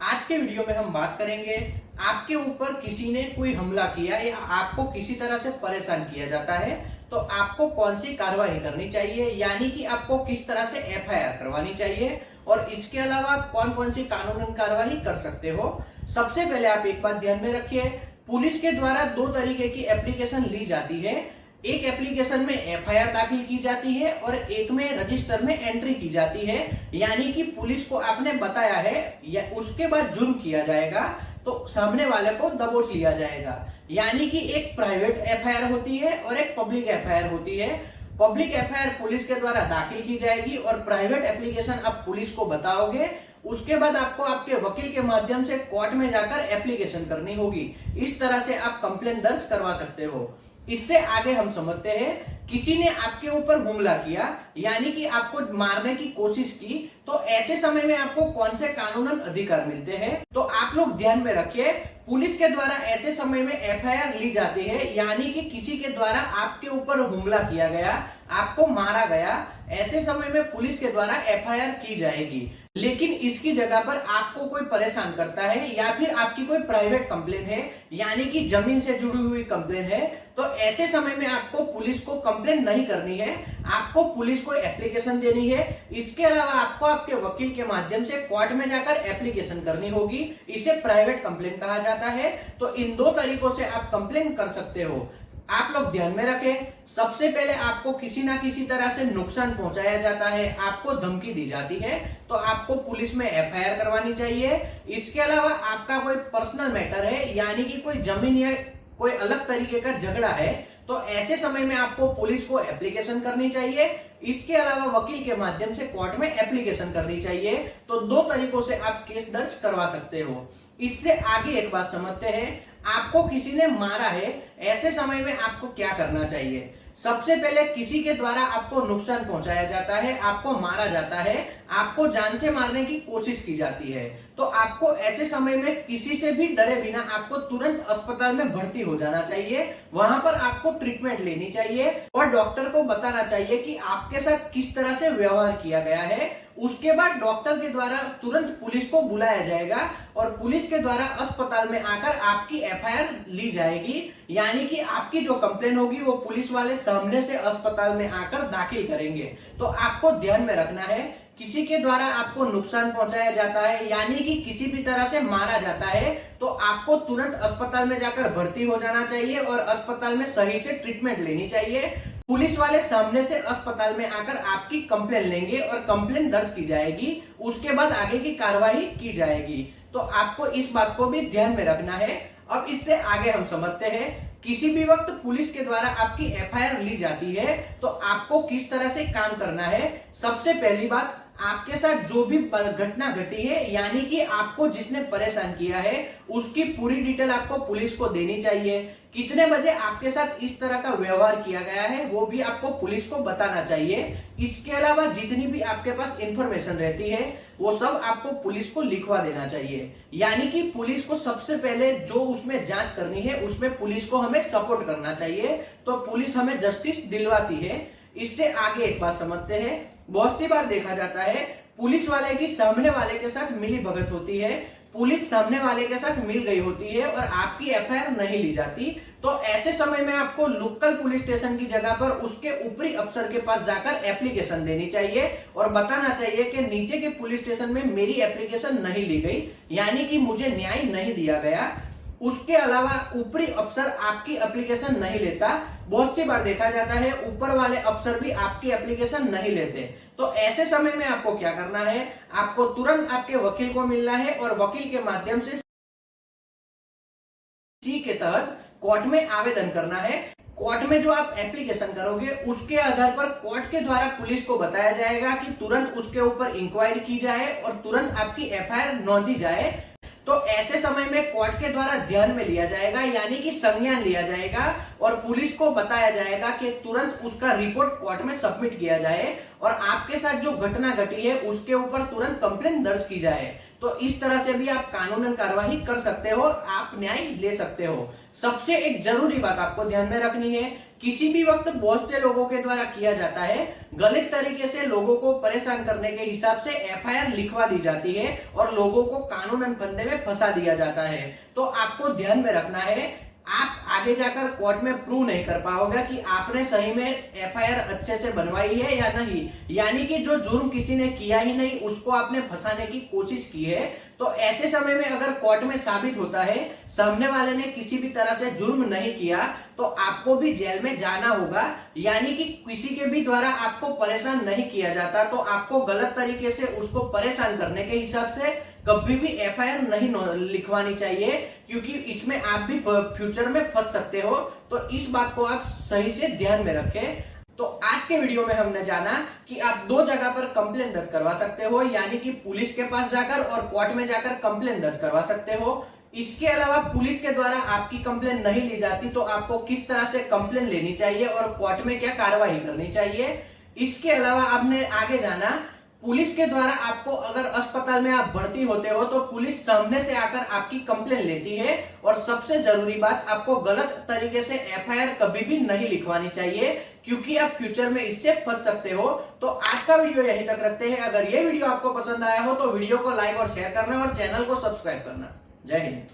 आज के वीडियो में हम बात करेंगे आपके ऊपर किसी ने कोई हमला किया या आपको किसी तरह से परेशान किया जाता है तो आपको कौन सी कार्रवाई करनी चाहिए, यानी कि आपको किस तरह से एफआईआर करवानी चाहिए और इसके अलावा आप कौन कौन सी कानूनी कार्रवाई कर सकते हो। सबसे पहले आप एक बात ध्यान में रखिए, पुलिस के द्वारा दो तरीके की एप्लीकेशन ली जाती है। एक एप्लीकेशन में एफआईआर दाखिल की जाती है और एक में रजिस्टर में एंट्री की जाती है, यानी कि पुलिस को आपने बताया है या उसके बाद जुर्म किया जाएगा तो सामने वाले को दबोच लिया जाएगा। यानी कि एक प्राइवेट एफआईआर होती है और एक पब्लिक एफआईआर होती है। पब्लिक एफआईआर पुलिस के द्वारा दाखिल की जाएगी और प्राइवेट एप्लीकेशन आप पुलिस को बताओगे। उसके बाद आपको आपके वकील के माध्यम से कोर्ट में जाकर एप्लीकेशन करनी होगी। इस तरह से आप कंप्लेन दर्ज करवा सकते हो। इससे आगे हम समझते हैं, किसी ने आपके ऊपर हमला किया यानी कि आपको मारने की कोशिश की, तो ऐसे समय में आपको कौन से कानूनन अधिकार मिलते हैं। तो आप लोग ध्यान में रखिए, पुलिस के द्वारा ऐसे समय में एफआईआर ली जाती है, यानी कि किसी के द्वारा आपके ऊपर हमला किया गया, आपको मारा गया, ऐसे समय में पुलिस के द्वारा एफआईआर की जाएगी। लेकिन इसकी जगह पर आपको कोई परेशान करता है या फिर आपकी कोई प्राइवेट कंप्लेन है, यानी कि जमीन से जुड़ी हुई कंप्लेन है, तो ऐसे समय में आपको पुलिस को कंप्लेन नहीं करनी है, आपको पुलिस को एप्लीकेशन देनी है। इसके अलावा आपको आपके वकील के माध्यम से कोर्ट में जाकर एप्लीकेशन करनी होगी। इसे प्राइवेट कंप्लेन कहा जाता है। तो इन दो तरीकों से आप कंप्लेन कर सकते हो। आप लोग ध्यान में रखें, सबसे पहले आपको किसी ना किसी तरह से नुकसान पहुंचाया जाता है, आपको धमकी दी जाती है, तो आपको पुलिस में एफआईआर करवानी चाहिए। इसके अलावा आपका कोई पर्सनल मैटर है, यानी कि कोई जमीन या कोई अलग तरीके का झगड़ा है, तो ऐसे समय में आपको पुलिस को एप्लीकेशन करनी चाहिए। इसके अलावा वकील के माध्यम से कोर्ट में एप्लीकेशन करनी चाहिए। तो दो तरीकों से आप केस दर्ज करवा सकते हो। इससे आगे एक बात समझते हैं, आपको किसी ने मारा है, ऐसे समय में आपको क्या करना चाहिए। सबसे पहले किसी के द्वारा आपको नुकसान पहुंचाया जाता है, आपको मारा जाता है, आपको जान से मारने की कोशिश की जाती है, तो आपको ऐसे समय में किसी से भी डरे बिना आपको तुरंत अस्पताल में भर्ती हो जाना चाहिए। वहां पर आपको ट्रीटमेंट लेनी चाहिए और डॉक्टर को बताना चाहिए कि आपके साथ किस तरह से व्यवहार किया गया है। उसके बाद डॉक्टर के द्वारा तुरंत पुलिस को बुलाया जाएगा और पुलिस के द्वारा अस्पताल में आकर आपकी एफआईआर ली जाएगी, यानी कि आपकी जो कंप्लेन होगी वो पुलिस वाले सामने से अस्पताल में आकर दाखिल करेंगे। तो आपको ध्यान में रखना है, किसी के द्वारा आपको नुकसान पहुंचाया जाता है, यानी कि किसी भी तरह से मारा जाता है, तो आपको तुरंत अस्पताल में जाकर भर्ती हो जाना चाहिए और अस्पताल में सही से ट्रीटमेंट लेनी चाहिए। पुलिस वाले सामने से अस्पताल में आकर आपकी कंप्लेन लेंगे और कंप्लेन दर्ज की जाएगी। उसके बाद आगे की कार्रवाई की जाएगी। तो आपको इस बात को भी ध्यान में रखना है। अब इससे आगे हम समझते हैं, किसी भी वक्त पुलिस के द्वारा आपकी एफआईआर ली जाती है तो आपको किस तरह से काम करना है। सबसे पहली बात, आपके साथ जो भी घटना घटी है, यानी कि आपको जिसने परेशान किया है, उसकी पूरी डिटेल आपको पुलिस को देनी चाहिए। कितने बजे आपके साथ इस तरह का व्यवहार किया गया है वो भी आपको पुलिस को बताना चाहिए। इसके अलावा जितनी भी आपके पास इंफॉर्मेशन रहती है वो सब आपको पुलिस को लिखवा देना चाहिए, यानी कि पुलिस को सबसे पहले जो उसमें जांच करनी है उसमें पुलिस को हमें सपोर्ट करना चाहिए, तो पुलिस हमें जस्टिस दिलवाती है। इससे आगे एक बात समझते हैं, बहुत सी बार देखा जाता है पुलिस वाले की सामने वाले के साथ मिली भगत होती है, पुलिस सामने वाले के साथ मिल गई होती है और आपकी एफआईआर नहीं ली जाती। तो ऐसे समय में आपको लोकल पुलिस स्टेशन की जगह पर उसके ऊपरी अफसर के पास जाकर एप्लीकेशन देनी चाहिए और बताना चाहिए कि नीचे के पुलिस स्टेशन में मेरी एप्लीकेशन नहीं ली गई, यानी कि मुझे न्याय नहीं दिया गया। उसके अलावा ऊपरी अफसर आपकी एप्लीकेशन नहीं लेता। बहुत सी बार देखा जाता है ऊपर वाले अफसर भी आपकी एप्लीकेशन नहीं लेते। तो ऐसे समय में आपको क्या करना है, आपको तुरंत आपके वकील को मिलना है और वकील के माध्यम से सी के तहत कोर्ट में आवेदन करना है। कोर्ट में जो आप एप्लीकेशन करोगे उसके आधार पर कोर्ट के द्वारा पुलिस को बताया जाएगा कि तुरंत उसके ऊपर इंक्वायरी की जाए और तुरंत आपकी एफआईआर नोंदी जाए। तो ऐसे समय में कोर्ट के द्वारा ध्यान में लिया जाएगा, यानी कि संज्ञान लिया जाएगा और पुलिस को बताया जाएगा कि तुरंत उसका रिपोर्ट कोर्ट में सबमिट किया जाए और आपके साथ जो घटना घटी है उसके ऊपर तुरंत कंप्लेन दर्ज की जाए। तो इस तरह से भी आप कानूनन कार्यवाही कर सकते हो, आप न्याय ले सकते हो। सबसे एक जरूरी बात आपको ध्यान में रखनी है, किसी भी वक्त बहुत से लोगों के द्वारा किया जाता है। गलत तरीके से लोगों को परेशान करने के हिसाब से एफआईआर लिखवा दी जाती है और लोगों को कानूनन फंदे में फंसा दिया जाता है। तो आपको ध्यान में रखना है, आप आगे जाकर कोर्ट में प्रूव नहीं कर पाओगे कि आपने सही में एफआईआर अच्छे से बनवाई है या नहीं। यानी कि जो जुर्म किसी ने किया ही नहीं उसको आपने फंसाने की कोशिश की है। तो ऐसे समय में अगर कोर्ट में साबित होता है सामने वाले ने किसी भी तरह से जुर्म नहीं किया तो आपको भी जेल में जाना होगा। यानी कि किसी के भी द्वारा आपको परेशान नहीं किया जाता, तो आपको गलत तरीके से उसको परेशान करने के हिसाब से कभी भी एफआईआर नहीं लिखवानी चाहिए, क्योंकि इसमें आप भी फ्यूचर में फंस सकते हो। तो इस बात को आप सही से ध्यान में रखें। तो आज के वीडियो में हमने जाना कि आप दो जगह पर कंप्लेन दर्ज करवा सकते हो, यानी कि पुलिस के पास जाकर और कोर्ट में जाकर कंप्लेन दर्ज करवा सकते हो। इसके अलावा पुलिस के द्वारा आपकी कंप्लेन नहीं ली जाती तो आपको किस तरह से कंप्लेन लेनी चाहिए और कोर्ट में क्या कार्रवाई करनी चाहिए। इसके अलावा आपने आगे जाना, पुलिस के द्वारा आपको अगर अस्पताल में आप भर्ती होते हो तो पुलिस सामने से आकर आपकी कंप्लेन लेती है। और सबसे जरूरी बात, आपको गलत तरीके से एफआईआर कभी भी नहीं लिखवानी चाहिए, क्योंकि आप फ्यूचर में इससे फंस सकते हो। तो आज का वीडियो यहीं तक रखते हैं। अगर ये वीडियो आपको पसंद आया हो तो वीडियो को लाइक और शेयर करना और चैनल को सब्सक्राइब करना। जय हिंद।